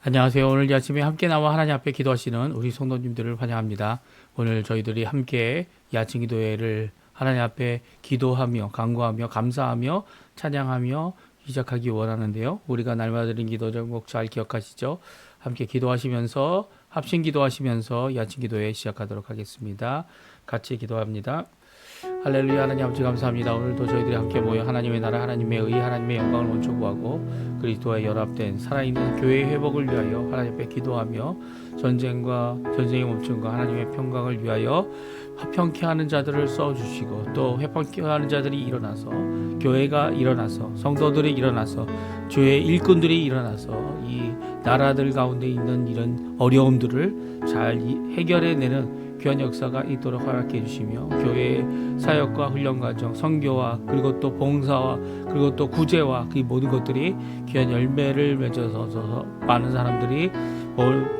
안녕하세요. 오늘 이 아침에 함께 나와 하나님 앞에 기도하시는 우리 성도님들을 환영합니다. 오늘 저희들이 함께 이 아침 기도회를 하나님 앞에 기도하며 간구하며 감사하며 찬양하며 시작하기 원하는데요. 우리가 날마다 드린 기도 제목 잘 기억하시죠? 함께 기도하시면서 합심 기도하시면서 이 아침 기도회 시작하도록 하겠습니다. 같이 기도합니다. 할렐루야. 하나님 아버지 감사합니다. 오늘도 저희들이 함께 모여 하나님의 나라 하나님의 의 하나님의 영광을 원초 구하고 그리스도와 연합된 살아있는 교회의 회복을 위하여 하나님 앞에 기도하며 전쟁의 멈춤과 하나님의 평강을 위하여 화평케 하는 자들을 써주시고 또 회복케 하는 자들이 일어나서 교회가 일어나서 성도들이 일어나서 주의 일꾼들이 일어나서 이 나라들 가운데 있는 이런 어려움들을 잘 해결해내는 귀한 역사가 있도록 허락해 주시며 교회의 사역과 훈련 과정, 선교와 그리고 또 봉사와 그리고 또 구제와 그 모든 것들이 귀한 열매를 맺어서 많은 사람들이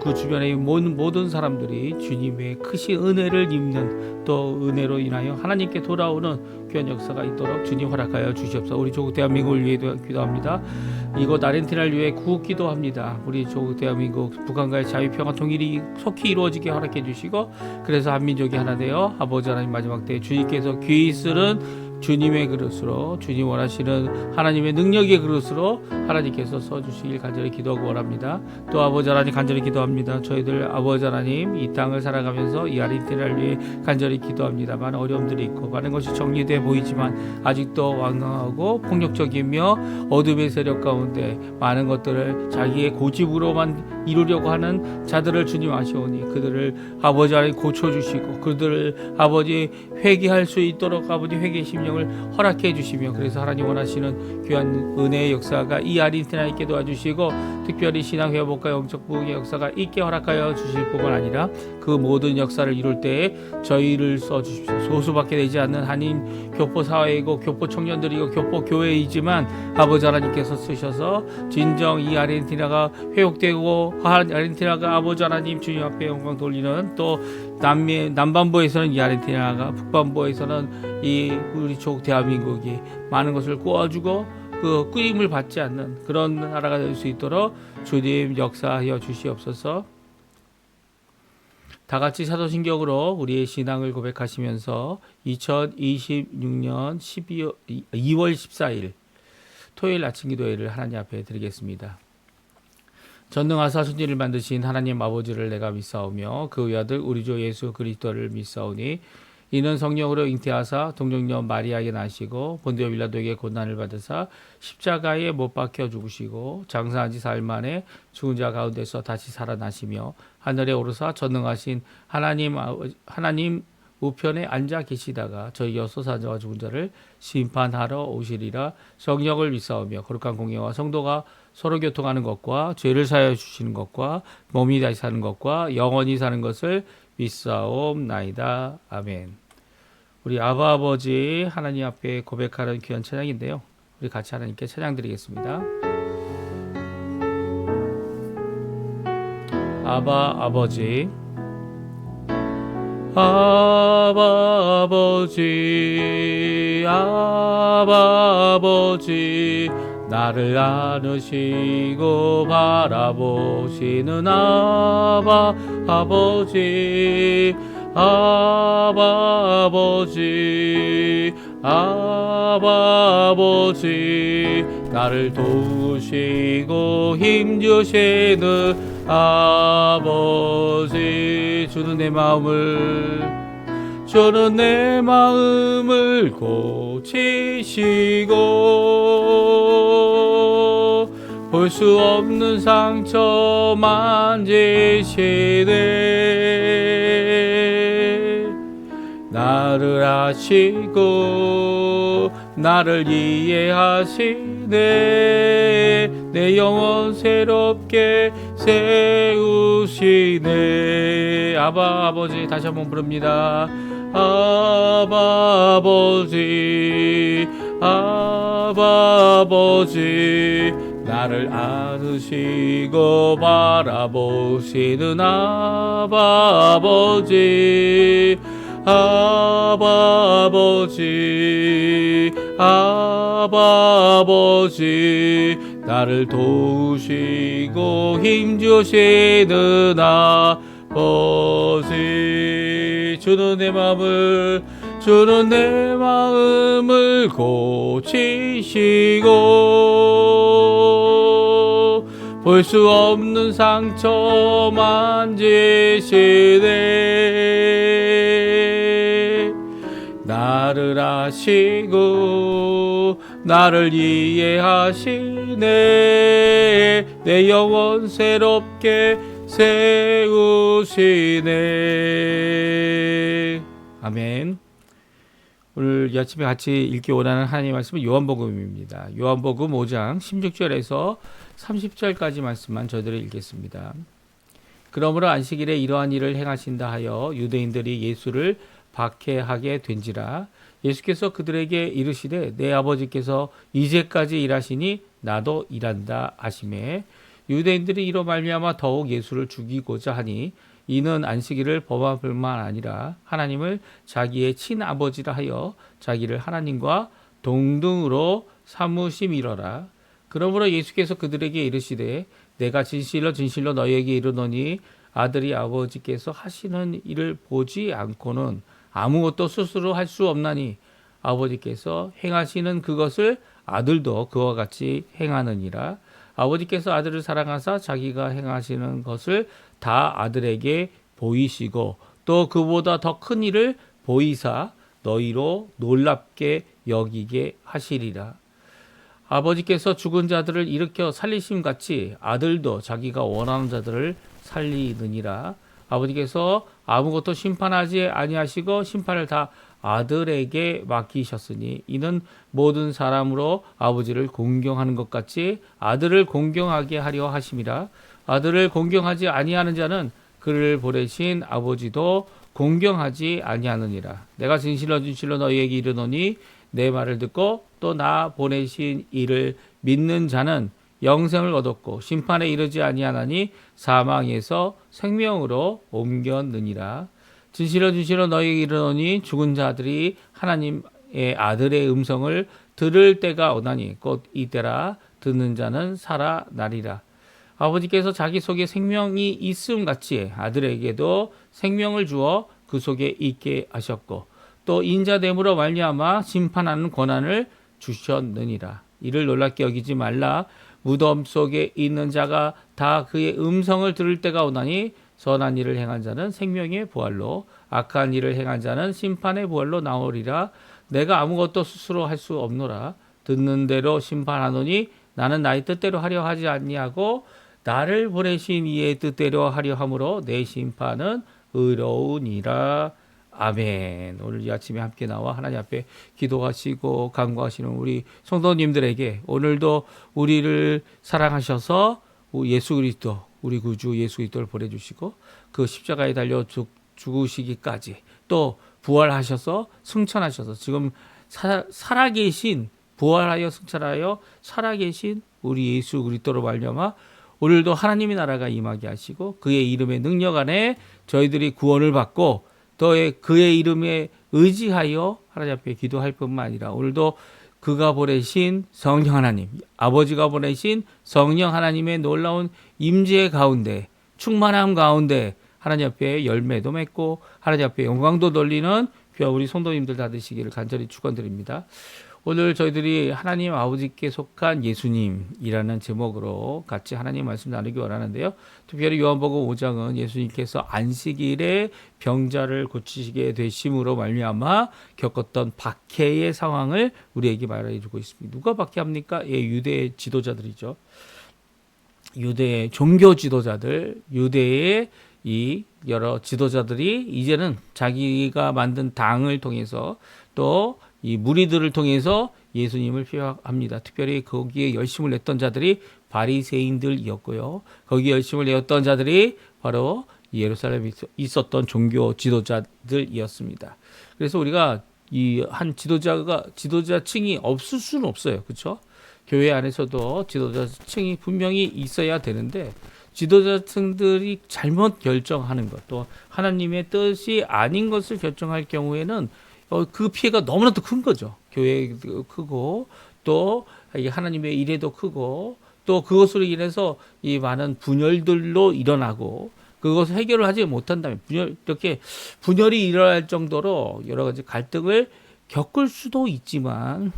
그 주변의 모든 사람들이 주님의 크신 은혜를 입는 또 은혜로 인하여 하나님께 돌아오는 귀한 역사가 있도록 주님 허락하여 주시옵소서. 우리 조국 대한민국을 위해 기도합니다. 이곳 아르헨티나를 위해 구국 기도합니다. 우리 조국 대한민국 북한과의 자유 평화 통일이 속히 이루어지게 허락해 주시고 그래서 한민족이 하나 되어 아버지 하나님 마지막 때에 주님께서 귀히 쓰는 주님의 그릇으로 주님 원하시는 하나님의 능력의 그릇으로 하나님께서 써주시길 간절히 기도하고 원합니다. 또 아버지 하나님 간절히 기도합니다. 저희들 아버지 하나님 이 땅을 살아가면서 이 아르헨티나를 위해 간절히 기도합니다. 많은 어려움들이 있고 많은 것이 정리돼 보이지만 아직도 완강하고 폭력적이며 어둠의 세력 가운데 많은 것들을 자기의 고집으로만 이루려고 하는 자들을 주님 아시오니 그들을 아버지 하나님 고쳐주시고 그들을 아버지 회개할 수 있도록 아버지 회개 심령을 허락해 주시며 그래서 하나님 원하시는 귀한 은혜의 역사가 이 아르헨티나에 있게 도와주시고 특별히 신앙 회복과 영적 부흥의 역사가 있게 허락하여 주실 뿐만 아니라 그 모든 역사를 이룰 때에 저희를 써주십시오. 소수밖에 되지 않는 한인 교포 사회이고 교포 청년들이고 교포 교회이지만 아버지 하나님께서 쓰셔서 진정 이 아르헨티나가 회복되고 아르헨티나가 아버지 하나님 주님 앞에 영광 돌리는 또 남반부에서는 이 아르헨티나가 북반부에서는 이 우리 조국 대한민국이 많은 것을 꼬아주고 그 꾸임을 받지 않는 그런 나라가 될 수 있도록 주님 역사하여 주시옵소서. 다 같이 사도신경으로 우리의 신앙을 고백하시면서 2026년 2월 14일 토요일 아침 기도회를 하나님 앞에 드리겠습니다. 전능하사 천지를 만드신 하나님 아버지를 내가 믿사오며 그 외아들 우리 주 예수 그리스도를 믿사오니 이는 성령으로 잉태하사 동정녀 마리아에게 나시고 본디오 빌라도에게 고난을 받으사 십자가에 못 박혀 죽으시고 장사한 지 사흘 만에 죽은 자 가운데서 다시 살아나시며 하늘에 오르사 전능하신 하나님 우편에 앉아 계시다가 저희 여소산 자와 죽은 자를 심판하러 오시리라. 성령을 믿사오며 거룩한 공예와 성도가 서로 교통하는 것과 죄를 사하여 주시는 것과 몸이 다시 사는 것과 영원히 사는 것을 믿사옵나이다. 아멘. 우리 아바 아버지 하나님 앞에 고백하는 귀한 찬양인데요. 우리 같이 하나님께 찬양 드리겠습니다. 아바 아버지 아바 아버지 아바 아버지 나를 안으시고 바라보시는 아바 아버지 아바 아버지 아바 아버지 나를 도우시고 힘주시는 아버지 주는 내 마음을 고치시고 볼 수 없는 상처 만지시네 나를 아시고 나를 이해하시네 내 영혼 새롭게 세우시네 아바 아버지 다시 한번 부릅니다. 아바 아버지 아바 아버지 나를 안으시고 바라보시는 아바 아버지 아바 아버지 아바 아버지 나를 도우시고 힘주시는 아버지, 주는 내 마음을 고치시고 볼 수 없는 상처 만지시네. 나를 아시고 나를 이해하시네. 내 영혼 새롭게 세우시네. 아멘. 오늘 이 아침에 같이 읽기 원하는 하나님의 말씀은 요한복음입니다. 요한복음 5장 16절에서 30절까지 말씀만 저희들이 읽겠습니다. 그러므로 안식일에 이러한 일을 행하신다 하여 유대인들이 예수를 박해하게 된지라. 예수께서 그들에게 이르시되 내 아버지께서 이제까지 일하시니 나도 일한다 하시매, 유대인들이 이로 말미암아 더욱 예수를 죽이고자 하니 이는 안식일을 범할 뿐만 아니라 하나님을 자기의 친아버지라 하여 자기를 하나님과 동등으로 삼으심이로라. 그러므로 예수께서 그들에게 이르시되 내가 진실로 진실로 너희에게 이르노니 아들이 아버지께서 하시는 일을 보지 않고는 아무것도 스스로 할 수 없나니 아버지께서 행하시는 그것을 아들도 그와 같이 행하느니라. 아버지께서 아들을 사랑하사 자기가 행하시는 것을 다 아들에게 보이시고 또 그보다 더 큰 일을 보이사 너희로 놀랍게 여기게 하시리라. 아버지께서 죽은 자들을 일으켜 살리심 같이 아들도 자기가 원하는 자들을 살리느니라. 아버지께서 아무것도 심판하지 아니하시고 심판을 다 아들에게 맡기셨으니 이는 모든 사람으로 아버지를 공경하는 것 같이 아들을 공경하게 하려 하심이라. 아들을 공경하지 아니하는 자는 그를 보내신 아버지도 공경하지 아니하느니라. 내가 진실로 진실로 너희에게 이르노니 내 말을 듣고 또 나 보내신 이를 믿는 자는 영생을 얻었고 심판에 이르지 아니하나니 사망에서 생명으로 옮겼느니라. 진실로 진실로 너희에게 이르노니 죽은 자들이 하나님의 아들의 음성을 들을 때가 오나니 곧 이때라. 듣는 자는 살아나리라. 아버지께서 자기 속에 생명이 있음 같이 아들에게도 생명을 주어 그 속에 있게 하셨고 또 인자됨으로 말미암아 심판하는 권한을 주셨느니라. 이를 놀랍게 여기지 말라. 무덤 속에 있는 자가 다 그의 음성을 들을 때가 오나니 선한 일을 행한 자는 생명의 부활로 악한 일을 행한 자는 심판의 부활로 나오리라. 내가 아무것도 스스로 할 수 없노라. 듣는 대로 심판하노니 나는 나의 뜻대로 하려 하지 아니하고 나를 보내신 이의 뜻대로 하려 함으로 내 심판은 의로우니라. 아멘. 오늘 이 아침에 함께 나와 하나님 앞에 기도하시고 간구하시는 우리 성도님들에게 오늘도 우리를 사랑하셔서 예수 그리스도 우리 구주 예수 그리스도를 보내주시고 그 십자가에 달려 죽으시기까지 또 부활하셔서 승천하셔서 지금 살아계신 부활하여 승천하여 살아계신 우리 예수 그리스도로 말미암아 오늘도 하나님의 나라가 임하게 하시고 그의 이름의 능력 안에 저희들이 구원을 받고 또 그의 이름에 의지하여 하나님 앞에 기도할 뿐만 아니라 오늘도 그가 보내신 성령 하나님, 아버지가 보내신 성령 하나님의 놀라운 임재 가운데 충만함 가운데 하나님 앞에 열매도 맺고 하나님 앞에 영광도 돌리는 귀한 우리 성도님들 다 되시기를 간절히 축원드립니다. 오늘 저희들이 하나님 아버지께 속한 예수님이라는 제목으로 같이 하나님 말씀 나누기 원하는데요. 특별히 요한복음 5장은 예수님께서 안식일에 병자를 고치시게 되심으로 말미암아 겪었던 박해의 상황을 우리에게 말해주고 있습니다. 누가 박해합니까? 예, 유대 지도자들이죠. 유대 종교 지도자들, 유대의 이 여러 지도자들이 이제는 자기가 만든 당을 통해서 또 이 무리들을 통해서 예수님을 피합니다. 특별히 거기에 열심을 냈던 자들이 바리새인들이었고요. 거기에 열심을 내었던 자들이 바로 예루살렘에 있었던 종교 지도자들이었습니다. 그래서 우리가 이 한 지도자층이 없을 수는 없어요. 그렇죠? 교회 안에서도 지도자층이 분명히 있어야 되는데 지도자층들이 잘못 결정하는 것, 또 하나님의 뜻이 아닌 것을 결정할 경우에는 그 피해가 너무나도 큰 거죠. 교회도 크고 또 하나님의 일에도 크고 또 그것으로 인해서 이 많은 분열들로 일어나고 그것을 해결을 하지 못한다면 이렇게 분열이 일어날 정도로 여러 가지 갈등을 겪을 수도 있지만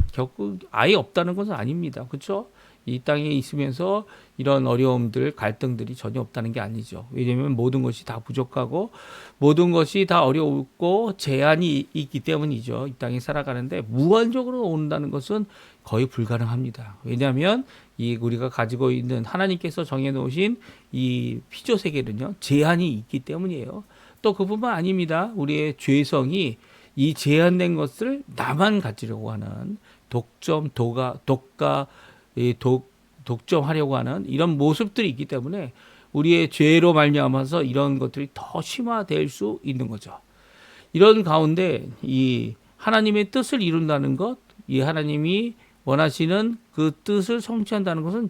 아예 없다는 것은 아닙니다. 그렇죠? 이 땅에 있으면서 이런 어려움들, 갈등들이 전혀 없다는 게 아니죠. 왜냐하면 모든 것이 다 부족하고 모든 것이 다 어렵고 제한이 있기 때문이죠. 이 땅에 살아가는데 무한적으로 온다는 것은 거의 불가능합니다. 왜냐하면 우리가 가지고 있는 하나님께서 정해놓으신 이 피조 세계는요, 제한이 있기 때문이에요. 또 그뿐만 아닙니다. 우리의 죄성이 이 제한된 것을 나만 가지려고 하는 독점하려고 하는 이런 모습들이 있기 때문에 우리의 죄로 말미암아서 이런 것들이 더 심화될 수 있는 거죠. 이런 가운데 이 하나님의 뜻을 이룬다는 것, 이 하나님이 원하시는 그 뜻을 성취한다는 것은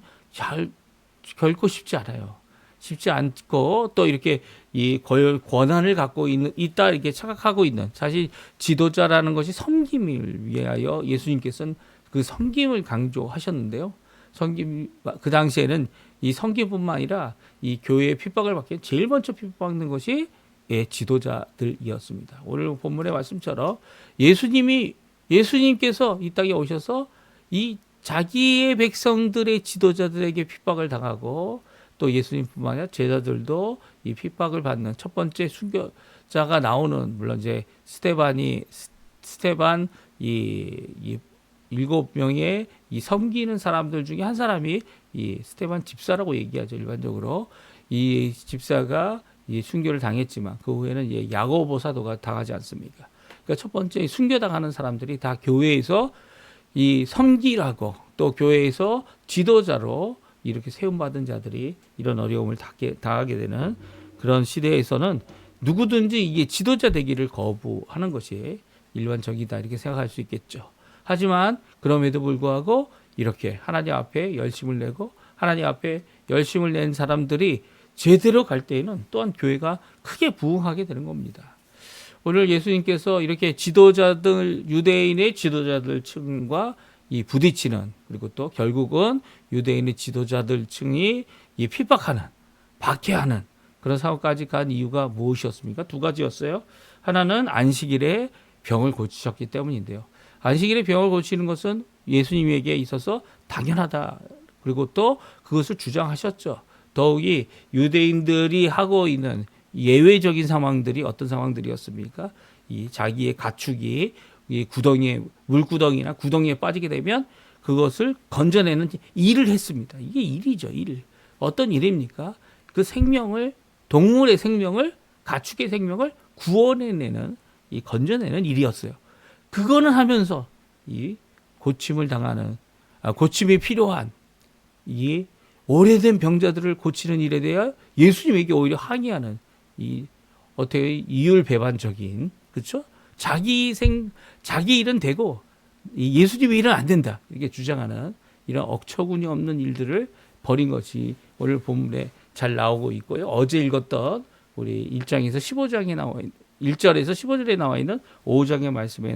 결코 쉽지 않아요. 쉽지 않고 또 이렇게 이 권한을 갖고 있다 이렇게 착각하고 있는 사실 지도자라는 것이 섬김을 위하여 예수님께서는 그 섬김을 강조하셨는데요. 그 당시에는 이 섬김뿐만 아니라 이 교회의 핍박을 받기 제일 먼저 핍박받는 것이 지도자들이었습니다. 오늘 본문의 말씀처럼 예수님께서 이 땅에 오셔서 이 자기의 백성들의 지도자들에게 핍박을 당하고 또 예수님뿐만 아니라 제자들도 이 핍박을 받는 첫 번째 순교자가 나오는 물론 이제 스테반 이 7명의 이 섬기는 사람들 중에 한 사람이 이 스테반 집사라고 얘기하죠. 일반적으로 이 집사가 이 순교를 당했지만 그 후에는 야고보 사도가 당하지 않습니까? 그러니까 첫 번째 순교당하는 사람들이 다 교회에서 이 섬기라고 또 교회에서 지도자로 이렇게 세움받은 자들이 이런 어려움을 당하게 되는 그런 시대에서는 누구든지 이게 지도자 되기를 거부하는 것이 일반적이다 이렇게 생각할 수 있겠죠. 하지만 그럼에도 불구하고 이렇게 하나님 앞에 열심을 내고 하나님 앞에 열심을 낸 사람들이 제대로 갈 때에는 또한 교회가 크게 부흥하게 되는 겁니다. 오늘 예수님께서 이렇게 유대인의 지도자들 층과 이 부딪히는 그리고 또 결국은 유대인의 지도자들 층이 이 핍박하는 박해하는 그런 상황까지 간 이유가 무엇이었습니까? 두 가지였어요. 하나는 안식일에 병을 고치셨기 때문인데요. 안식일에 병을 고치는 것은 예수님에게 있어서 당연하다. 그리고 또 그것을 주장하셨죠. 더욱이 유대인들이 하고 있는 예외적인 상황들이 어떤 상황들이었습니까? 이 자기의 가축이 이 물구덩이나 구덩이에 빠지게 되면 그것을 건져내는 일을 했습니다. 이게 일이죠, 일. 어떤 일입니까? 그 동물의 생명을, 가축의 생명을 구원해내는, 건져내는 일이었어요. 그거는 하면서 이 고침이 필요한 이 오래된 병자들을 고치는 일에 대해 예수님에게 오히려 항의하는 어떻게 이율배반적인, 그렇죠? 자기 일은 되고 예수님의 일은 안 된다. 이렇게 주장하는 이런 억처구니 없는 일들을 벌인 것이 오늘 본문에 잘 나오고 있고요. 어제 읽었던 우리 1장에서 15장에 1절에서 15절에 나와 있는 5장의 말씀에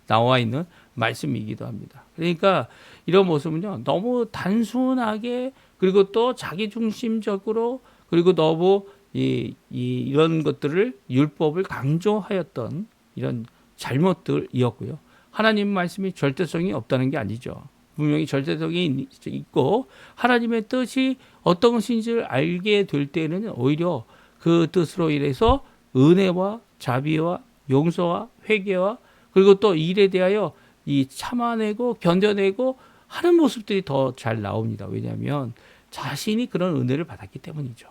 나와 있는 말씀이기도 합니다. 그러니까 이런 모습은요, 너무 단순하게 그리고 또 자기중심적으로 그리고 너무 이런 것들을 율법을 강조하였던 이런 잘못들이었고요. 하나님 말씀이 절대성이 없다는 게 아니죠. 분명히 절대성이 있고 하나님의 뜻이 어떤 것인지를 알게 될 때는 오히려 그 뜻으로 인해서 은혜와 자비와 용서와 회개와 그리고 또 일에 대하여 참아내고 견뎌내고 하는 모습들이 더 잘 나옵니다. 왜냐하면 자신이 그런 은혜를 받았기 때문이죠.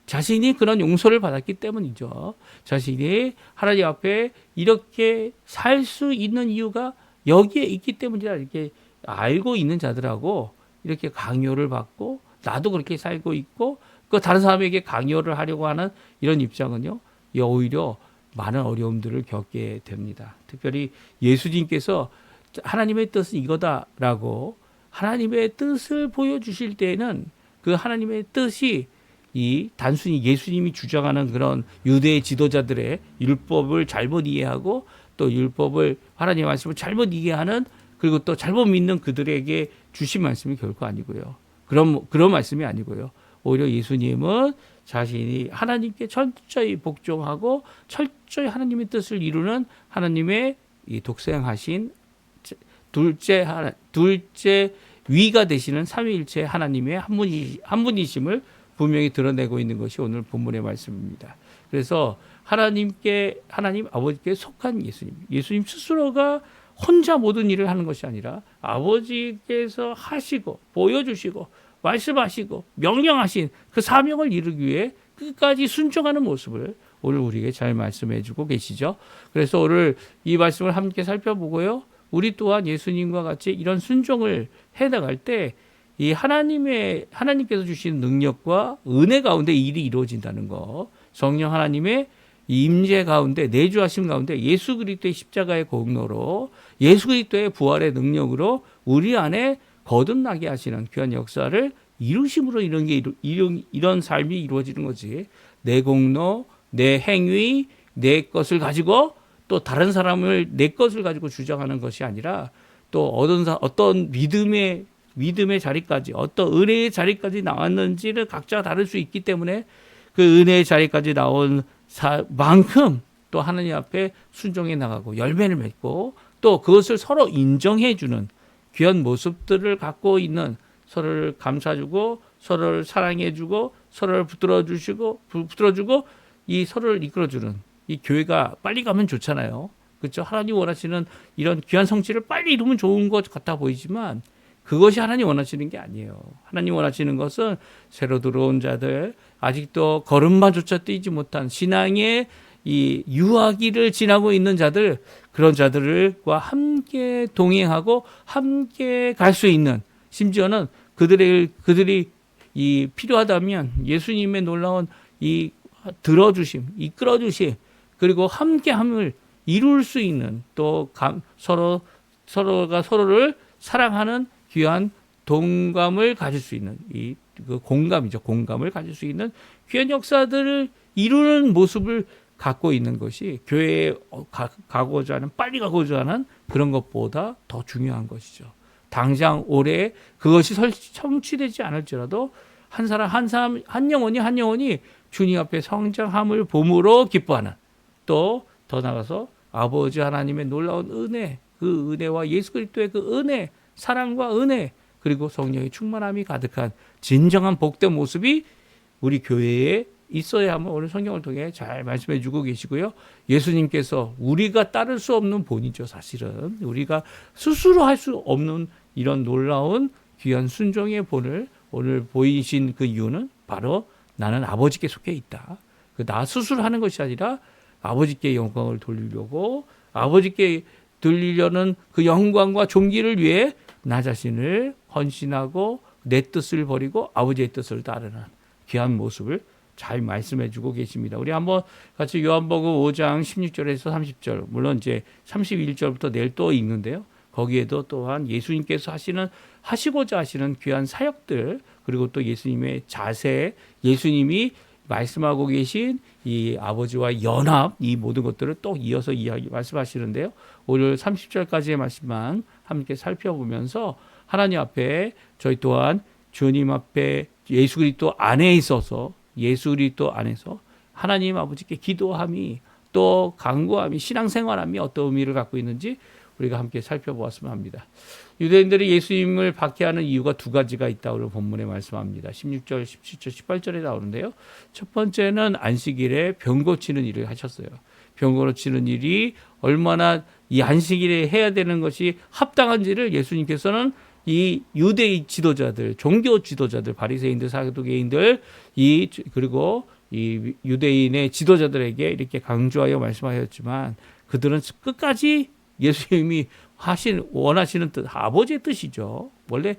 자신이 그런 용서를 받았기 때문이죠. 자신이 하나님 앞에 이렇게 살 수 있는 이유가 여기에 있기 때문이라 이렇게 알고 있는 자들하고 이렇게 강요를 받고 나도 그렇게 살고 있고 그 다른 사람에게 강요를 하려고 하는 이런 입장은요, 오히려 많은 어려움들을 겪게 됩니다. 특별히 예수님께서 하나님의 뜻은 이거다라고 하나님의 뜻을 보여주실 때에는 그 하나님의 뜻이 단순히 예수님이 주장하는 그런 유대의 지도자들의 율법을 잘못 이해하고 또 하나님의 말씀을 잘못 이해하는 그리고 또 잘못 믿는 그들에게 주신 말씀이 결코 아니고요. 그런 말씀이 아니고요. 오히려 예수님은 자신이 하나님께 철저히 복종하고 철저히 하나님의 뜻을 이루는 하나님의 이 독생하신 둘째 위가 되시는 삼위일체 하나님의 한 분이심을 분명히 드러내고 있는 것이 오늘 본문의 말씀입니다. 그래서 하나님 아버지께 속한 예수님 스스로가 혼자 모든 일을 하는 것이 아니라 아버지께서 하시고 보여주시고 말씀하시고 명령하신 그 사명을 이루기 위해 끝까지 순종하는 모습을 오늘 우리에게 잘 말씀해 주고 계시죠. 그래서 오늘 이 말씀을 함께 살펴보고요. 우리 또한 예수님과 같이 이런 순종을 해나갈 때 이 하나님께서 주신 능력과 은혜 가운데 일이 이루어진다는 거, 성령 하나님의 임재 가운데 내주하심 가운데 예수 그리스도의 십자가의 공로로 예수 그리스도의 부활의 능력으로 우리 안에 거듭나게 하시는 귀한 역사를 이루심으로 이런 삶이 이루어지는 거지. 내 공로, 내 행위, 내 것을 가지고 또 다른 사람을 내 것을 가지고 주장하는 것이 아니라 또 어떤 믿음의 자리까지 어떤 은혜의 자리까지 나왔는지를 각자 다를 수 있기 때문에 그 은혜의 자리까지 나온 만큼 또 하나님 앞에 순종해 나가고 열매를 맺고 또 그것을 서로 인정해 주는 귀한 모습들을 갖고 있는 서로를 감싸주고 서로를 사랑해주고 서로를 붙들어주고 이 서로를 이끌어주는 이 교회가 빨리 가면 좋잖아요. 그렇죠? 하나님 원하시는 이런 귀한 성취를 빨리 이루면 좋은 것 같아 보이지만 그것이 하나님 원하시는 게 아니에요. 하나님 원하시는 것은 새로 들어온 자들, 아직도 걸음마조차 뛰지 못한 신앙의 이 유아기를 지나고 있는 자들, 그런 자들과 함께 동행하고 함께 갈 수 있는, 심지어는 그들이 이 필요하다면 예수님의 놀라운 이 들어주심, 이끌어주심, 그리고 함께함을 이룰 수 있는 또 서로가 서로를 사랑하는 귀한 동감을 가질 수 있는 그 공감을 가질 수 있는 귀한 역사들을 이루는 모습을 갖고 있는 것이 교회에 빨리 가고자 하는 그런 것보다 더 중요한 것이죠. 당장 올해 그것이 성취되지 않을지라도 한 영혼이 주님 앞에 성장함을 봄으로 기뻐하는, 또 더 나아가서 아버지 하나님의 놀라운 은혜, 그 은혜와 예수 그리스도의 그 은혜, 사랑과 은혜, 그리고 성령의 충만함이 가득한 진정한 복된 모습이 우리 교회에 있어야 함을 오늘 성경을 통해 잘 말씀해 주고 계시고요. 예수님께서 우리가 따를 수 없는 본이죠. 사실은 우리가 스스로 할 수 없는 이런 놀라운 귀한 순종의 본을 오늘 보이신 그 이유는 바로 나는 아버지께 속해 있다. 나 스스로 하는 것이 아니라 아버지께 영광을 돌리려고, 아버지께 돌리려는 그 영광과 존귀를 위해 나 자신을 헌신하고 내 뜻을 버리고 아버지의 뜻을 따르는 귀한 모습을 잘 말씀해 주고 계십니다. 우리 한번 같이 요한복음 5장 16절에서 30절, 물론 이제 31절부터 내일 또 읽는데요. 거기에도 또한 예수님께서 하시고자 하시는 귀한 사역들, 그리고 또 예수님의 자세, 예수님이 말씀하고 계신 이 아버지와 연합, 이 모든 것들을 또 이어서 말씀하시는데요. 오늘 30절까지의 말씀만 함께 살펴보면서 하나님 앞에 저희 또한 주님 앞에 예수 그리스도 안에 있어서 하나님 아버지께 기도함이 또 간구함이 신앙생활함이 어떤 의미를 갖고 있는지 우리가 함께 살펴보았으면 합니다. 유대인들이 예수님을 박해하는 이유가 두 가지가 있다고 본문에 말씀합니다. 16절, 17절, 18절에 나오는데요. 첫 번째는 안식일에 병 고치는 일을 하셨어요. 병 고치는 일이 얼마나 이 안식일에 해야 되는 것이 합당한지를 예수님께서는 이 유대의 지도자들, 종교 지도자들, 바리새인들, 사두개인들, 그리고 이 유대인의 지도자들에게 이렇게 강조하여 말씀하셨지만 그들은 끝까지 예수님이 원하시는 뜻, 아버지의 뜻이죠. 원래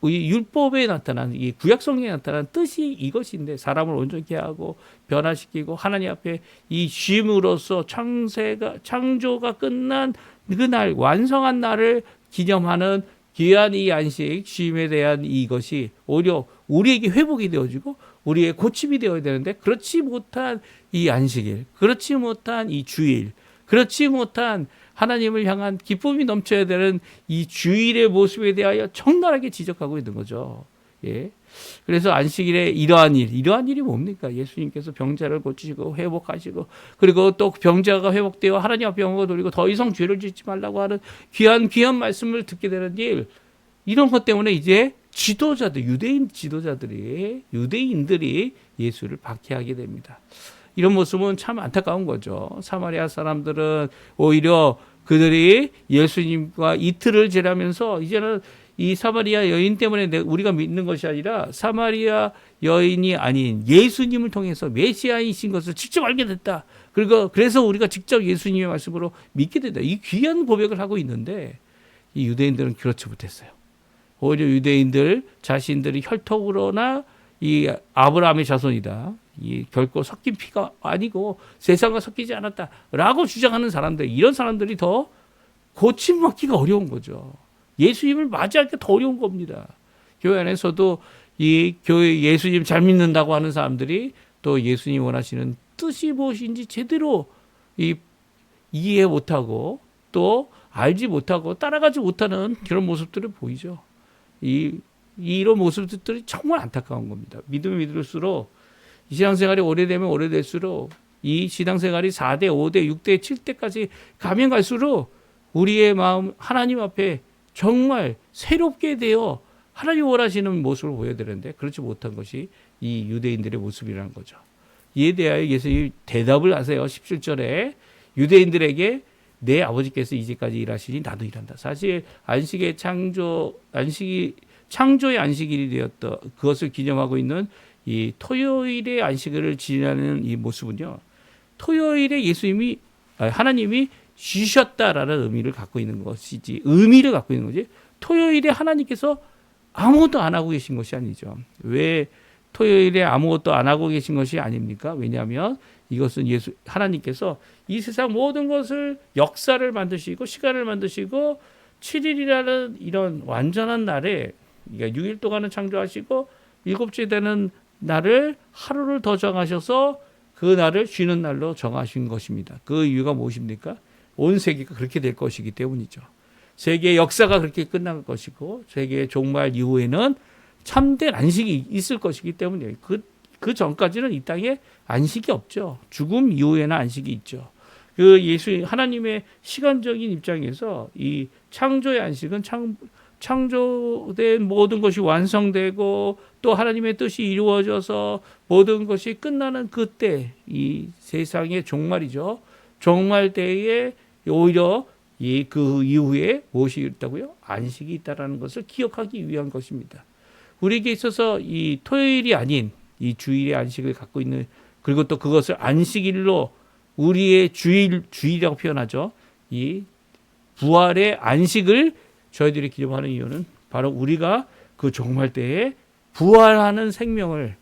이 율법에 나타난, 이 구약성경에 나타난 뜻이 이것인데, 사람을 온전케 하고 변화시키고 하나님 앞에 이 쉼으로써 창조가 끝난 그날, 완성한 날을 기념하는 귀한 이 안식, 쉼에 대한 이것이 오히려 우리에게 회복이 되어지고 우리의 고침이 되어야 되는데, 그렇지 못한 이 안식일, 그렇지 못한 이 주일, 그렇지 못한 하나님을 향한 기쁨이 넘쳐야 되는 이 주일의 모습에 대하여 적나라하게 지적하고 있는 거죠. 예. 그래서 안식일에 이러한 일이 뭡니까? 예수님께서 병자를 고치시고 회복하시고, 그리고 또 병자가 회복되어 하나님 앞에 영광을 돌리고 더 이상 죄를 짓지 말라고 하는 귀한 말씀을 듣게 되는 일, 이런 것 때문에 이제 유대인들이 예수를 박해하게 됩니다. 이런 모습은 참 안타까운 거죠. 사마리아 사람들은 오히려 그들이 예수님과 이틀을 지나면서 이제는 이 사마리아 여인 때문에 우리가 믿는 것이 아니라 사마리아 여인이 아닌 예수님을 통해서 메시아이신 것을 직접 알게 됐다. 그래서 우리가 직접 예수님의 말씀으로 믿게 된다. 이 귀한 고백을 하고 있는데 이 유대인들은 그렇지 못했어요. 오히려 유대인들 자신들이 혈통으로나 이 아브라함의 자손이다. 이 결코 섞인 피가 아니고 세상과 섞이지 않았다라고 주장하는 사람들, 이런 사람들이 더 고침받기가 어려운 거죠. 예수님을 맞이하기가 더 어려운 겁니다. 교회 안에서도 이 교회 예수님 잘 믿는다고 하는 사람들이 또 예수님 원하시는 뜻이 무엇인지 제대로 이해 못하고 또 알지 못하고 따라가지 못하는 그런 모습들을 보이죠. 이런 모습들이 정말 안타까운 겁니다. 믿으면 믿을수록 이 신앙생활이 오래되면 오래될수록 이 신앙생활이 4대, 5대, 6대, 7대까지 가면 갈수록 우리의 마음 하나님 앞에 정말 새롭게 되어 하나님 원하시는 모습을 보여야 되는데 그렇지 못한 것이 이 유대인들의 모습이라는 거죠. 이에 대하여 예수님이 대답을 하세요. 17절에 유대인들에게 내 아버지께서 이제까지 일하시니 나도 일한다. 사실 창조의 안식일이 되었다. 그것을 기념하고 있는 이 토요일의 안식일을 지내는 이 모습은요. 토요일에 하나님이 쉬셨다라는 의미를 갖고 있는 거지. 토요일에 하나님께서 아무것도 안 하고 계신 것이 아니죠. 왜 토요일에 아무것도 안 하고 계신 것이 아닙니까? 왜냐하면 이것은 하나님께서 이 세상 모든 것을 역사를 만드시고 시간을 만드시고 7일이라는 이런 완전한 날에, 그러니까 6일 동안은 창조하시고 7째 되는 날을 하루를 더 정하셔서 그 날을 쉬는 날로 정하신 것입니다. 그 이유가 무엇입니까? 온 세계가 그렇게 될 것이기 때문이죠. 세계의 역사가 그렇게 끝날 것이고 세계의 종말 이후에는 참된 안식이 있을 것이기 때문이에요. 그 전까지는 이 땅에 안식이 없죠. 죽음 이후에는 안식이 있죠. 하나님의 시간적인 입장에서 이 창조의 안식은 창조된 모든 것이 완성되고 또 하나님의 뜻이 이루어져서 모든 것이 끝나는 그때, 이 세상의 종말이죠. 종말 때에 오히려 그 이후에 무엇이 있다고요? 안식이 있다라는 것을 기억하기 위한 것입니다. 우리에게 있어서 이 토요일이 아닌 이 주일의 안식을 갖고 있는, 그리고 또 그것을 안식일로 우리의 주일이라고 표현하죠. 이 부활의 안식을 저희들이 기념하는 이유는 바로 우리가 그 종말 때에 부활하는 생명의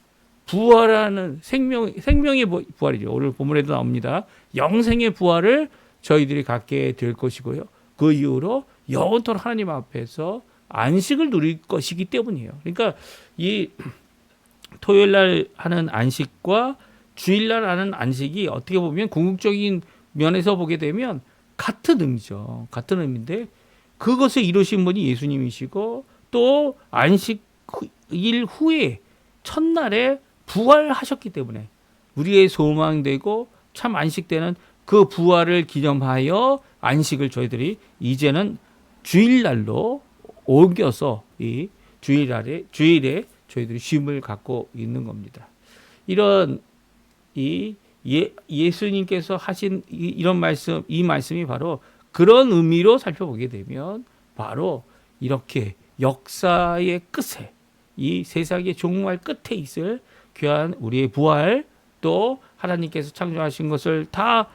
부활이죠. 오늘 본문에도 나옵니다. 영생의 부활을 저희들이 갖게 될 것이고요. 그 이후로 영원토록 하나님 앞에서 안식을 누릴 것이기 때문이에요. 그러니까 이 토요일 날 하는 안식과 주일 날 하는 안식이 어떻게 보면 궁극적인 면에서 보게 되면 같은 의미죠. 같은 의미인데 그것을 이루신 분이 예수님이시고 또 안식일 후에 첫날에 부활하셨기 때문에 우리의 소망되고 참 안식되는 그 부활을 기념하여 안식을 저희들이 이제는 주일날로 옮겨서 이 주일에 저희들이 쉼을 갖고 있는 겁니다. 이런 예수님께서 하신 이런 말씀, 이 말씀이 바로 그런 의미로 살펴보게 되면 바로 이렇게 역사의 끝에, 이 세상의 종말 끝에 있을 귀한 우리의 부활, 또 하나님께서 창조하신 것을 다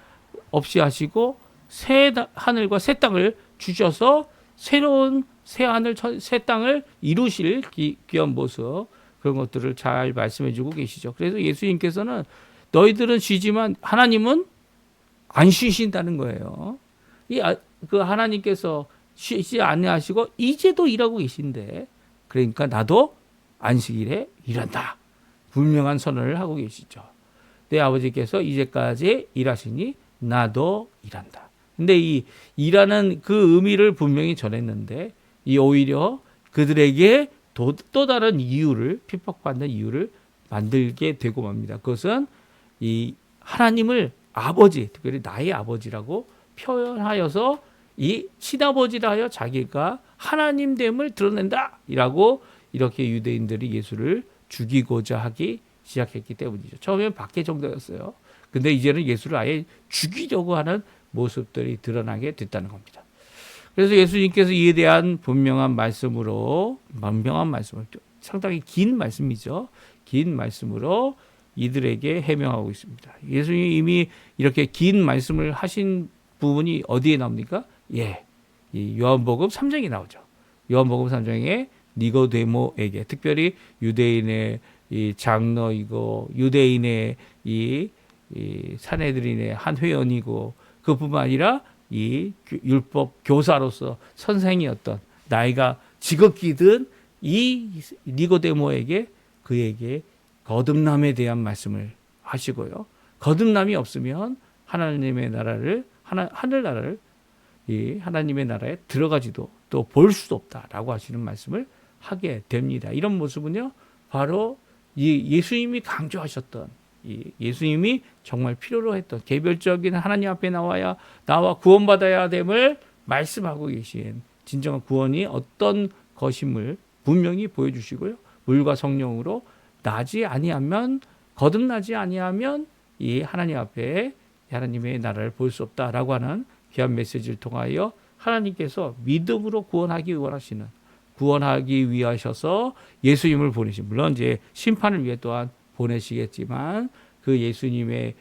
없이 하시고 새 하늘과 새 땅을 주셔서 새로운 새 하늘 새 땅을 이루실 귀한 모습, 그런 것들을 잘 말씀해 주고 계시죠. 그래서 예수님께서는 너희들은 쉬지만 하나님은 안 쉬신다는 거예요. 그 하나님께서 쉬지 아니하시고 이제도 일하고 계신데, 그러니까 나도 안식일에 일한다, 분명한 선언을 하고 계시죠. 내 아버지께서 이제까지 일하시니 나도 일한다. 근데 이 일하는 그 의미를 분명히 전했는데 이 오히려 그들에게 또 다른 이유를 핍박받는 이유를 만들게 되고 맙니다. 그것은 이 하나님을 아버지, 특별히 나의 아버지라고 표현하여서 이 친아버지라 하여 자기가 하나님됨을 드러낸다라고 이렇게 유대인들이 예수를 죽이고자 하기 시작했기 때문이죠. 처음엔 박해 정도였어요. 근데 이제는 예수를 아예 죽이려고 하는 모습들이 드러나게 됐다는 겁니다. 그래서 예수님께서 이에 대한 분명한 말씀으로 상당히 긴 말씀이죠. 긴 말씀으로 이들에게 해명하고 있습니다. 예수님이 이미 이렇게 긴 말씀을 하신 부분이 어디에 나옵니까? 예, 이 요한복음 3장에 나오죠. 요한복음 3장에 니고데모에게, 특별히 유대인의 이 장로이고 유대인의 이 산헤드린의 한 회원이고 그뿐만 아니라 이 율법 교사로서 선생이었던 나이가 지극히 든 이 니고데모에게 그에게 거듭남에 대한 말씀을 하시고요. 거듭남이 없으면 하나님의 나라를 하늘나라를 이 하나님의 나라에 들어가지도 또 볼 수도 없다라고 하시는 말씀을 하게 됩니다. 이런 모습은요, 바로 이 예수님이 강조하셨던 예수님이 정말 필요로 했던 개별적인 하나님 앞에 나와 구원받아야 됨을 말씀하고 계신 진정한 구원이 어떤 것임을 분명히 보여주시고요. 물과 성령으로 거듭나지 아니하면 이 하나님 앞에 하나님의 나라를 볼 수 없다라고 하는 귀한 메시지를 통하여 하나님께서 믿음으로 구원하기 위하셔서 예수님을 보내신, 물론 이제 심판을 위해 또한 보내시겠지만 그 예수님에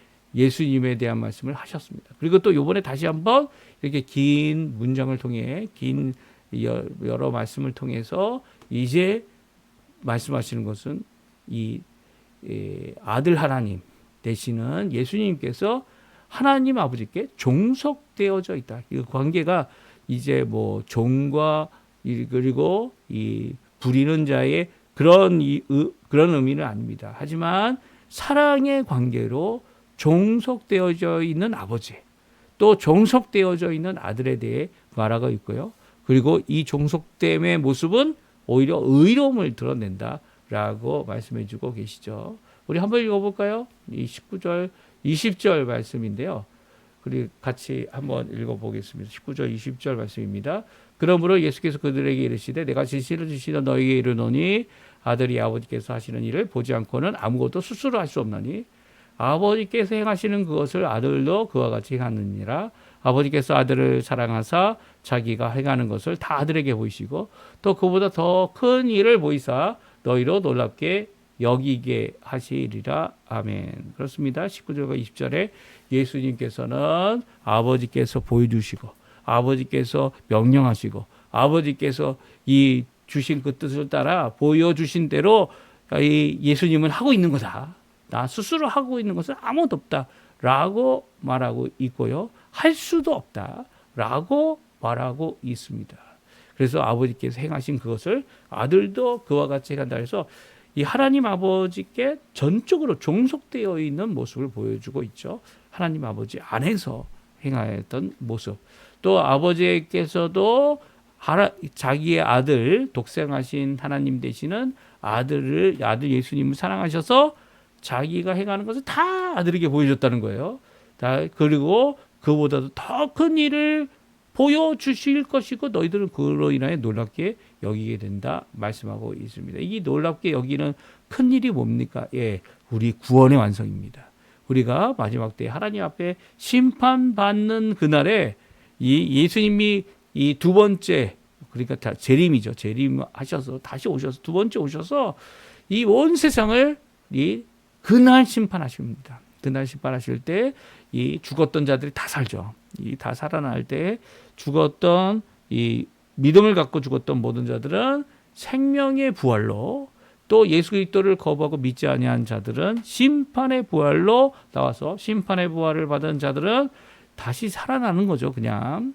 대한 말씀을 하셨습니다. 그리고 또 이번에 다시 한번 이렇게 긴 문장을 통해 긴 여러 말씀을 통해서 이제 말씀하시는 것은 이 아들 하나님 되시는 예수님께서 하나님 아버지께 종속되어져 있다. 이 관계가 이제 뭐 종과 그리고 이 부리는 자의 그런 의미는 아닙니다. 하지만 사랑의 관계로 종속되어져 있는 아버지, 또 종속되어져 있는 아들에 대해 말하고 있고요. 그리고 이 종속됨의 모습은 오히려 의로움을 드러낸다라고 말씀해주고 계시죠. 우리 한번 읽어볼까요? 이 19절, 20절 말씀인데요. 우리 같이 한번 읽어보겠습니다. 19절, 20절 말씀입니다. 그러므로 예수께서 그들에게 이르시되 내가 진실을 주시는 너희에게 이르노니 아들이 아버지께서 하시는 일을 보지 않고는 아무것도 스스로 할 수 없나니 아버지께서 행하시는 그것을 아들도 그와 같이 행하느니라. 아버지께서 아들을 사랑하사 자기가 행하는 것을 다 아들에게 보이시고 또 그보다 더 큰 일을 보이사 너희로 놀랍게 여기게 하시리라. 아멘. 그렇습니다. 19절과 20절에 예수님께서는 아버지께서 보여주시고 아버지께서 명령하시고 아버지께서 이 주신 그 뜻을 따라 보여주신 대로 이 예수님은 하고 있는 거다. 나 스스로 하고 있는 것은 아무것도 없다라고 말하고 있고요. 할 수도 없다라고 말하고 있습니다. 그래서 아버지께서 행하신 그것을 아들도 그와 같이 한다 해서 이 하나님 아버지께 전적으로 종속되어 있는 모습을 보여주고 있죠. 하나님 아버지 안에서 행하였던 모습. 또 아버지께서도 자기의 아들, 독생하신 하나님 되시는 아들 예수님을 사랑하셔서 자기가 행하는 것을 다 아들에게 보여줬다는 거예요. 그리고 그보다도 더 큰 일을 보여주실 것이고 너희들은 그로 인하여 놀랍게 여기게 된다 말씀하고 있습니다. 이 놀랍게 여기는 큰 일이 뭡니까? 예, 우리 구원의 완성입니다. 우리가 마지막 때 하나님 앞에 심판받는 그날에 이 예수님이 이 두 번째, 그러니까 재림이죠. 재림하셔서 다시 오셔서 두 번째 오셔서 이 온 세상을 그날 심판하십니다. 그날 심판하실 때 이 죽었던 자들이 다 살죠. 이 다 살아날 때 죽었던 이 믿음을 갖고 죽었던 모든 자들은 생명의 부활로, 또 예수 그리스도를 거부하고 믿지 아니한 자들은 심판의 부활로 나와서 심판의 부활을 받은 자들은 다시 살아나는 거죠. 그냥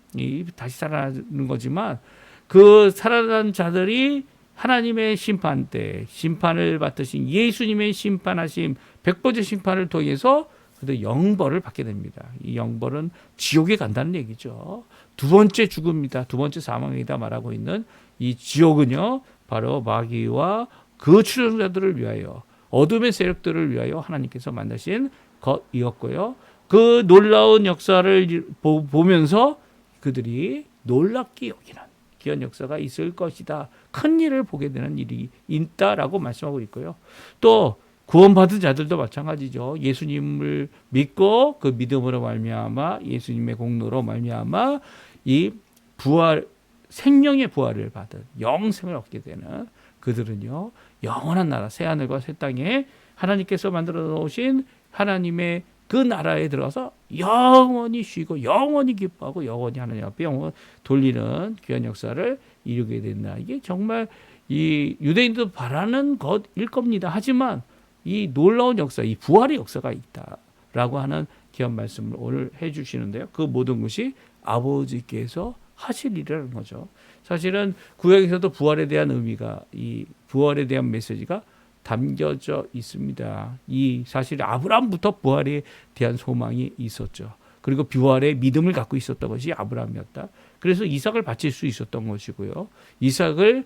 다시 살아나는 거지만 그 살아난 자들이 하나님의 심판 때 심판을 받으신 예수님의 심판하심 100번째 심판을 통해서 그런데 영벌을 받게 됩니다. 이 영벌은 지옥에 간다는 얘기죠. 두 번째 죽음이다. 두 번째 사망이다 말하고 있는 이 지옥은요. 바로 마귀와 그 추종자들을 위하여 어둠의 세력들을 위하여 하나님께서 만드신 것이었고요. 그 놀라운 역사를 보면서 그들이 놀랍게 여기는 귀한 역사가 있을 것이다. 큰 일을 보게 되는 일이 있다라고 말씀하고 있고요. 또 구원받은 자들도 마찬가지죠. 예수님을 믿고 그 믿음으로 말미암아 예수님의 공로로 말미암아 이 부활 생명의 부활을 받은 영생을 얻게 되는 그들은요. 영원한 나라 새하늘과 새 땅에 하나님께서 만들어 놓으신 하나님의 그 나라에 들어가서 영원히 쉬고 영원히 기뻐하고 영원히 하나님 앞에 영원 돌리는 귀한 역사를 이루게 된다. 이게 정말 이 유대인도 바라는 것일 겁니다. 하지만 이 놀라운 역사, 이 부활의 역사가 있다라고 하는 귀한 말씀을 오늘 해주시는데요. 그 모든 것이 아버지께서 하실 일이라는 거죠. 사실은 구약에서도 부활에 대한 의미가 이 부활에 대한 메시지가 담겨져 있습니다. 이 사실 아브라함부터 부활에 대한 소망이 있었죠. 그리고 부활의 믿음을 갖고 있었던 것이 아브라함이었다. 그래서 이삭을 바칠 수 있었던 것이고요. 이삭을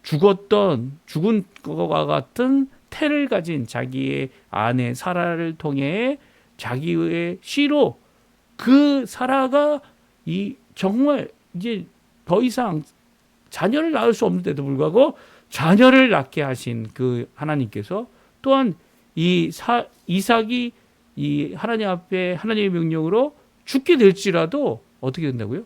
죽은 것과 같은 태를 가진 자기의 아내 사라를 통해 자기의 씨로 그 사라가 이 정말 이제 더 이상 자녀를 낳을 수 없는데도 불구하고 자녀를 낳게 하신 그 하나님께서 또한 이삭이 이 하나님 앞에 하나님의 명령으로 죽게 될지라도 어떻게 된다고요?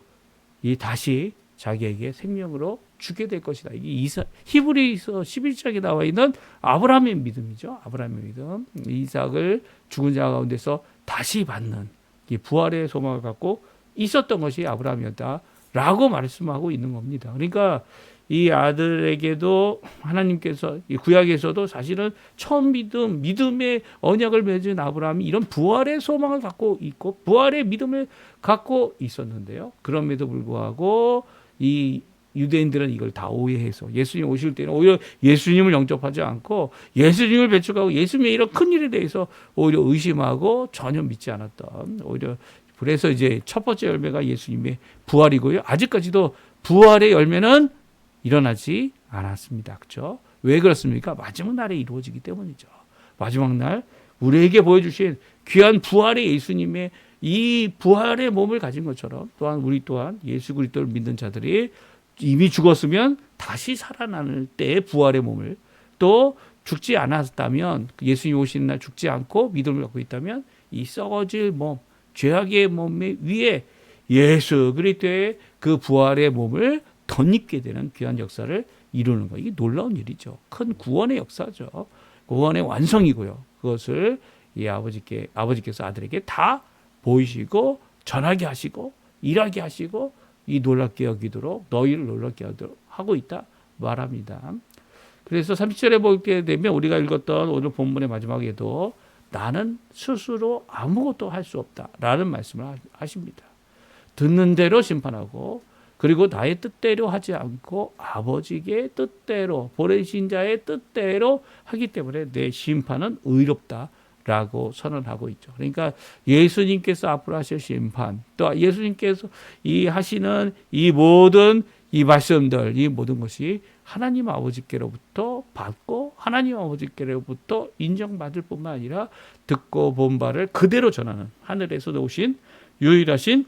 이 다시 자기에게 생명으로 주게 될 것이다. 이게 히브리서 11장에 나와 있는 아브라함의 믿음이죠. 아브라함의 믿음. 이삭을 죽은 자 가운데서 다시 받는 이 부활의 소망을 갖고 있었던 것이 아브라함이었다라고 말씀하고 있는 겁니다. 그러니까 이 아들에게도 하나님께서 이 구약에서도 사실은 처음 믿음의 언약을 맺은 아브라함이 이런 부활의 소망을 갖고 있고 부활의 믿음을 갖고 있었는데요. 그럼에도 불구하고 이 유대인들은 이걸 다 오해해서 예수님 오실 때는 오히려 예수님을 영접하지 않고 예수님을 배척하고 예수님의 이런 큰 일에 대해서 오히려 의심하고 전혀 믿지 않았던 오히려 그래서 이제 첫 번째 열매가 예수님의 부활이고요. 아직까지도 부활의 열매는 일어나지 않았습니다. 그렇죠? 왜 그렇습니까? 마지막 날에 이루어지기 때문이죠. 마지막 날 우리에게 보여주신 귀한 부활의 예수님의 이 부활의 몸을 가진 것처럼 또한 우리 또한 예수 그리스도를 믿는 자들이 이미 죽었으면 다시 살아나는 때의 부활의 몸을 또 죽지 않았다면 예수님 오시는 날 죽지 않고 믿음을 갖고 있다면 이 썩어질 몸, 죄악의 몸 위에 예수 그리스도의 그 부활의 몸을 덧입게 되는 귀한 역사를 이루는 거. 이게 놀라운 일이죠. 큰 구원의 역사죠. 구원의 완성이고요. 그것을 이 아버지께서 아들에게 다 보이시고 전하게 하시고 일하게 하시고 이 놀랍게 여기도록 너희를 놀랍게 하도록 하고 있다 말합니다. 그래서 30절에 보게 되면 우리가 읽었던 오늘 본문의 마지막에도 나는 스스로 아무것도 할 수 없다라는 말씀을 하십니다. 듣는 대로 심판하고 그리고 나의 뜻대로 하지 않고 아버지의 뜻대로 보내신 자의 뜻대로 하기 때문에 내 심판은 의롭다라고 선언하고 있죠. 그러니까 예수님께서 앞으로 하실 심판 또 예수님께서 이 하시는 이 모든 이 말씀들 이 모든 것이 하나님 아버지께로부터 받고 하나님 아버지께로부터 인정받을 뿐만 아니라 듣고 본 바를 그대로 전하는 하늘에서 오신 유일하신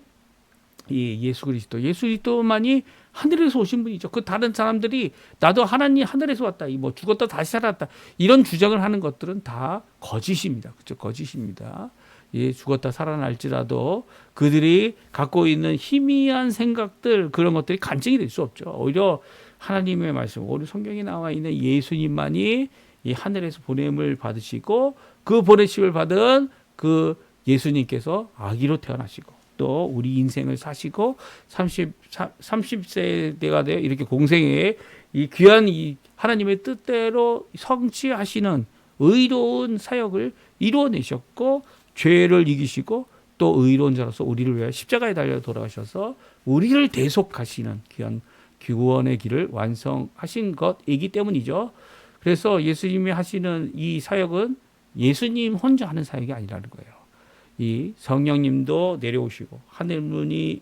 이 예수 그리스도만이 하늘에서 오신 분이죠. 그 다른 사람들이 나도 하나님 하늘에서 왔다, 뭐 죽었다 다시 살았다 이런 주장을 하는 것들은 다 거짓입니다. 그렇죠? 거짓입니다. 예, 죽었다 살아날지라도 그들이 갖고 있는 희미한 생각들 그런 것들이 간증이 될 수 없죠. 오히려 하나님의 말씀, 오늘 성경에 나와 있는 예수님만이 이 하늘에서 보냄을 받으시고 그 보내심을 받은 그 예수님께서 아기로 태어나시고 또 우리 인생을 사시고 30세대가 되어 이렇게 공생애에 이 귀한 이 하나님의 뜻대로 성취하시는 의로운 사역을 이루어내셨고 죄를 이기시고 또 의로운 자로서 우리를 위하여 십자가에 달려 돌아가셔서 우리를 대속하시는 귀한 구원의 길을 완성하신 것이기 때문이죠. 그래서 예수님이 하시는 이 사역은 예수님 혼자 하는 사역이 아니라는 거예요. 이 성령님도 내려오시고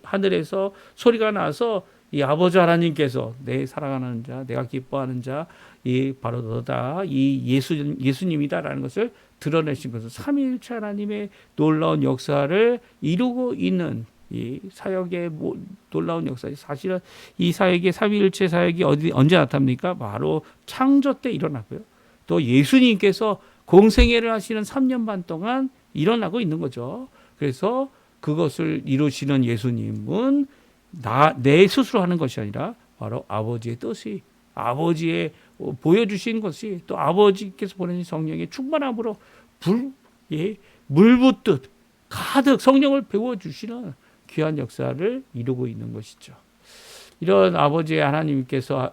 하늘에서 소리가 나서 이 아버지 하나님께서 내 사랑하는 자, 내가 기뻐하는 자, 이 바로 너다, 이 예수님이다라는 것을 드러내신 것은 삼위일체 하나님의 놀라운 역사를 이루고 있는 이 사역의 놀라운 역사. 사실은 이 사역의 삼위일체 사역이 언제 나타납니까? 바로 창조 때 일어나고요. 또 예수님께서 공생애를 하시는 3년 반 동안 일어나고 있는 거죠. 그래서 그것을 이루시는 예수님은 내 스스로 하는 것이 아니라 바로 아버지의 뜻이, 아버지의 보여주신 것이, 또 아버지께서 보내신 성령의 충만함으로 물 붓듯 가득 성령을 배워주시는 귀한 역사를 이루고 있는 것이죠. 이런 아버지의 하나님께서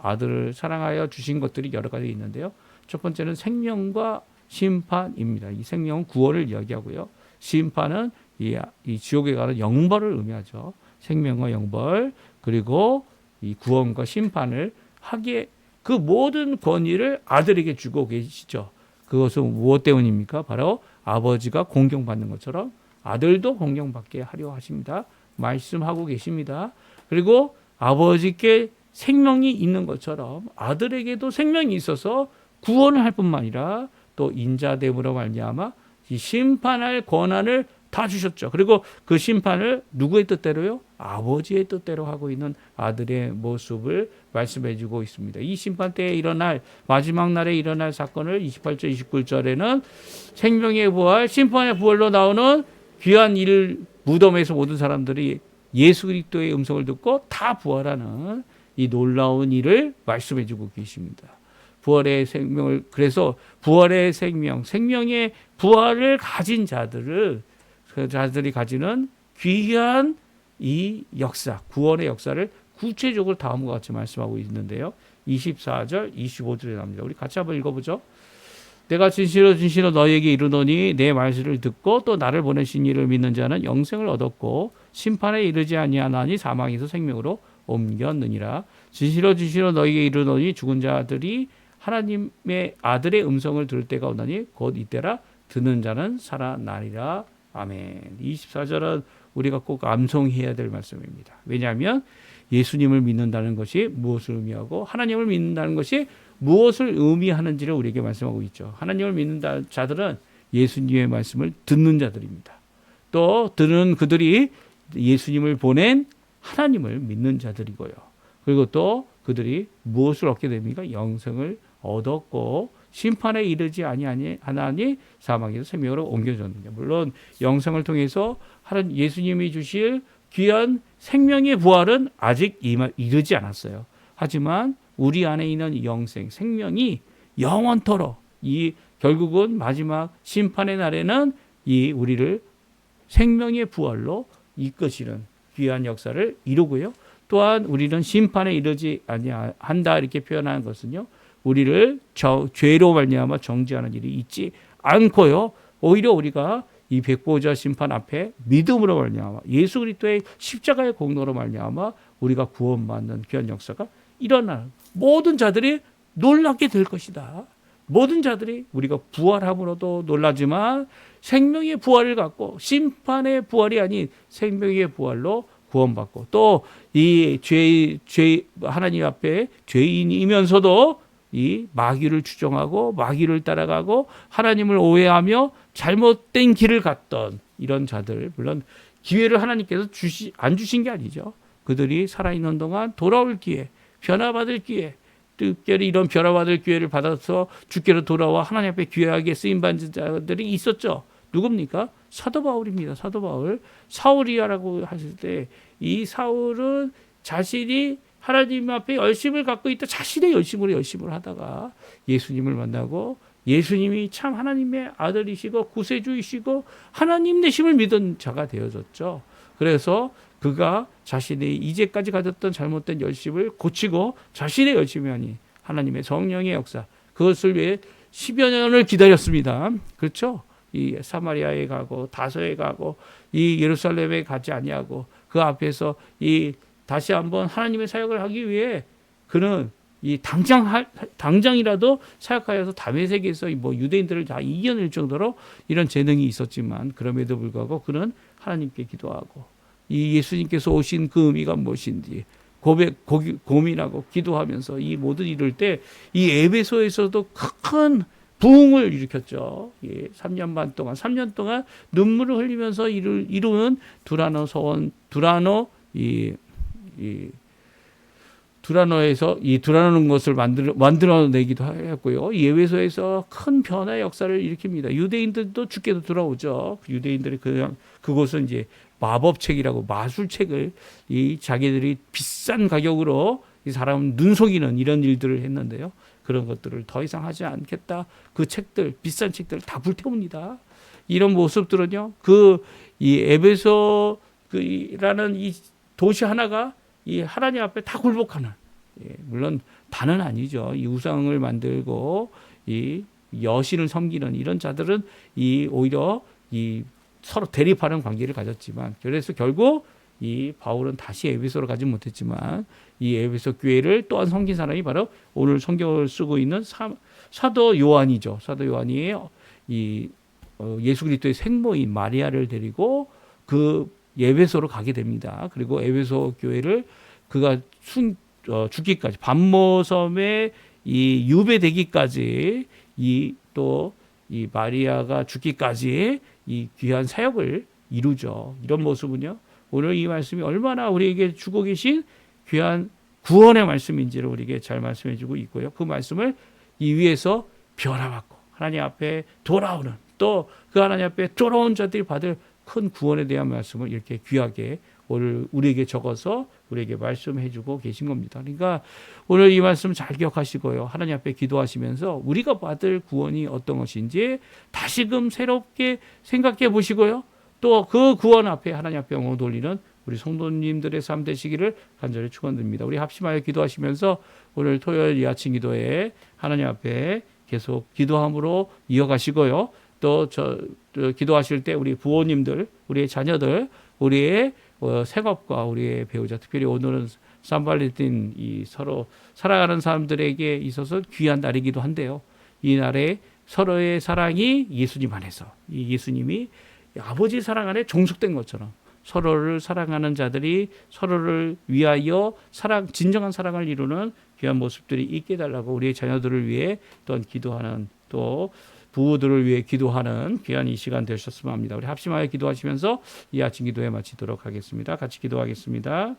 아들을 사랑하여 주신 것들이 여러 가지 있는데요. 첫 번째는 생명과 심판입니다. 이 생명은 구원을 이야기하고요. 심판은 이 지옥에 가는 영벌을 의미하죠. 생명과 영벌, 그리고 이 구원과 심판을 하기에 그 모든 권위를 아들에게 주고 계시죠. 그것은 무엇 때문입니까? 바로 아버지가 공경받는 것처럼 아들도 공경받게 하려 하십니다. 말씀하고 계십니다. 그리고 아버지께 생명이 있는 것처럼 아들에게도 생명이 있어서 구원을 할 뿐만 아니라 또 인자됨으로 말미암아 이 심판할 권한을 다 주셨죠. 그리고 그 심판을 누구의 뜻대로요? 아버지의 뜻대로 하고 있는 아들의 모습을 말씀해 주고 있습니다. 이 심판 때에 일어날, 마지막 날에 일어날 사건을 28절 29절에는 생명의 부활, 심판의 부활로 나오는 귀한 일, 무덤에서 모든 사람들이 예수 그리스도의 음성을 듣고 다 부활하는 이 놀라운 일을 말씀해 주고 계십니다. 부활의 생명을, 그래서 부활의 생명, 생명의 부활을 가진 자들이 가지는 귀한 이 역사, 구원의 역사를 구체적으로 다음과 같이 말씀하고 있는데요. 24절, 25절에 나옵니다. 우리 같이 한번 읽어보죠. 내가 진실로 진실로 너희에게 이르노니 내 말씀을 듣고 또 나를 보내신 이를 믿는 자는 영생을 얻었고 심판에 이르지 아니하나니 사망에서 생명으로 옮겼느니라. 진실로 진실로 너희에게 이르노니 죽은 자들이 하나님의 아들의 음성을 들을 때가 오나니 곧 이때라. 듣는 자는 살아나리라. 아멘. 24절은 우리가 꼭 암송해야 될 말씀입니다. 왜냐하면 예수님을 믿는다는 것이 무엇을 의미하고 하나님을 믿는다는 것이 무엇을 의미하는지를 우리에게 말씀하고 있죠. 하나님을 믿는 자들은 예수님의 말씀을 듣는 자들입니다. 또 듣는 그들이 예수님을 보낸 하나님을 믿는 자들이고요. 그리고 또 그들이 무엇을 얻게 됩니까? 영생을 얻었고 심판에 이르지 아니하나니 사망에서 생명으로 옮겨졌느냐. 물론 영생을 통해서 예수님이 주실 귀한 생명의 부활은 아직 이르지 않았어요. 하지만 우리 안에 있는 영생, 생명이 영원토록 결국은 마지막 심판의 날에는 우리를 생명의 부활로 이끄시는 귀한 역사를 이루고요. 또한 우리는 심판에 이르지 아니한다 이렇게 표현하는 것은요. 우리를 죄로 말미암아 정죄하는 일이 있지 않고요. 오히려 우리가 이 백보자 심판 앞에 믿음으로 말미암아 예수 그리스도의 십자가의 공로로 말미암아 우리가 구원받는 귀한 역사가 일어나는 모든 자들이 놀랍게 될 것이다. 모든 자들이 우리가 부활함으로도 놀라지만 생명의 부활을 갖고 심판의 부활이 아닌 생명의 부활로 구원받고 또 이 하나님 앞에 죄인이면서도 이 마귀를 추종하고 마귀를 따라가고 하나님을 오해하며 잘못된 길을 갔던 이런 자들, 물론 기회를 하나님께서 안 주신 게 아니죠. 그들이 살아있는 동안 돌아올 기회, 변화받을 기회, 특별히 이런 변화받을 기회를 받아서 주께로 돌아와 하나님 앞에 귀하게 쓰임받은 자들이 있었죠. 누굽니까? 사도 바울입니다. 사도 바울. 사울이야라고 하실 때 이 사울은 자신이 하나님 앞에 열심을 갖고 있다. 자신의 열심을 하다가 예수님을 만나고 예수님이 참 하나님의 아들이시고 구세주이시고 하나님 되심을 믿은 자가 되어졌죠. 그래서 그가 자신의 이제까지 가졌던 잘못된 열심을 고치고 자신의 열심이 아닌 하나님의 성령의 역사, 그것을 위해 10여 년을 기다렸습니다. 그렇죠? 이 사마리아에 가고 다소에 가고 이 예루살렘에 가지 아니하고 그 앞에서 다시 한번 하나님의 사역을 하기 위해 그는 이 당장이라도 사역하여서 다메섹에서 뭐 유대인들을 다 이겨낼 정도로 이런 재능이 있었지만 그럼에도 불구하고 그는 하나님께 기도하고 이 예수님께서 오신 그 의미가 무엇인지 고민하고 기도하면서 이 모든 일을 때 이 에베소에서도 큰 부흥을 일으켰죠. 예, 3년 반 동안, 3년 동안 눈물을 흘리면서 이루는 두라노 서원, 두라노에서 이 두라노는 것을 만들어내기도 했고요. 이 에베소에서 큰 변화의 역사를 일으킵니다. 유대인들도 주께도 돌아오죠. 유대인들이 그곳은 이제 마법책이라고 마술책을 이 자기들이 비싼 가격으로 이 사람 눈 속이는 이런 일들을 했는데요. 그런 것들을 더 이상 하지 않겠다. 그 책들, 비싼 책들을 다 불태웁니다. 이런 모습들은요. 이 에베소라는 이 도시 하나가 이 하나님 앞에 다 굴복하는, 예, 물론 다는 아니죠. 이 우상을 만들고 이 여신을 섬기는 이런 자들은 오히려 서로 대립하는 관계를 가졌지만, 그래서 결국 이 바울은 다시 에베소로 가지 못했지만 이 에베소 교회를 또한 섬긴 사람이 바로 오늘 성경을 쓰고 있는 사도 요한이죠. 사도 요한이 예수 그리스도의 생모인 마리아를 데리고 그 에베소로 가게 됩니다. 그리고 에베소 교회를 그가 죽기까지 반모섬에 유배되기까지 이 마리아가 죽기까지 이 귀한 사역을 이루죠. 이런 모습은요. 오늘 이 말씀이 얼마나 우리에게 주고 계신 귀한 구원의 말씀인지를 우리에게 잘 말씀해 주고 있고요. 그 말씀을 이 위에서 변화받고 하나님 앞에 돌아오는, 또 그 하나님 앞에 돌아온 자들이 받을 큰 구원에 대한 말씀을 이렇게 귀하게 오늘 우리에게 적어서 우리에게 말씀해 주고 계신 겁니다. 그러니까 오늘 이 말씀 잘 기억하시고요. 하나님 앞에 기도하시면서 우리가 받을 구원이 어떤 것인지 다시금 새롭게 생각해 보시고요. 또 그 구원 앞에 하나님 앞에 영광 돌리는 우리 성도님들의 삶 되시기를 간절히 축원드립니다. 우리 합심하여 기도하시면서 오늘 토요일 이 아침 기도에 하나님 앞에 계속 기도함으로 이어가시고요. 또 기도하실 때 우리 부모님들, 우리의 자녀들, 우리의 생업과 우리의 배우자, 특별히 오늘은 산발레틴 서로 살아가는 사람들에게 있어서 귀한 날이기도 한데요. 이 날에 서로의 사랑이 예수님 안에서, 이 예수님이 아버지 사랑 안에 종속된 것처럼 서로를 사랑하는 자들이 서로를 위하여 진정한 사랑을 이루는 귀한 모습들이 있게 해달라고 우리의 자녀들을 위해 또한 기도하는, 또 부부들을 위해 기도하는 귀한 이 시간 되셨으면 합니다. 우리 합심하여 기도하시면서 이 아침 기도에 마치도록 하겠습니다. 같이 기도하겠습니다.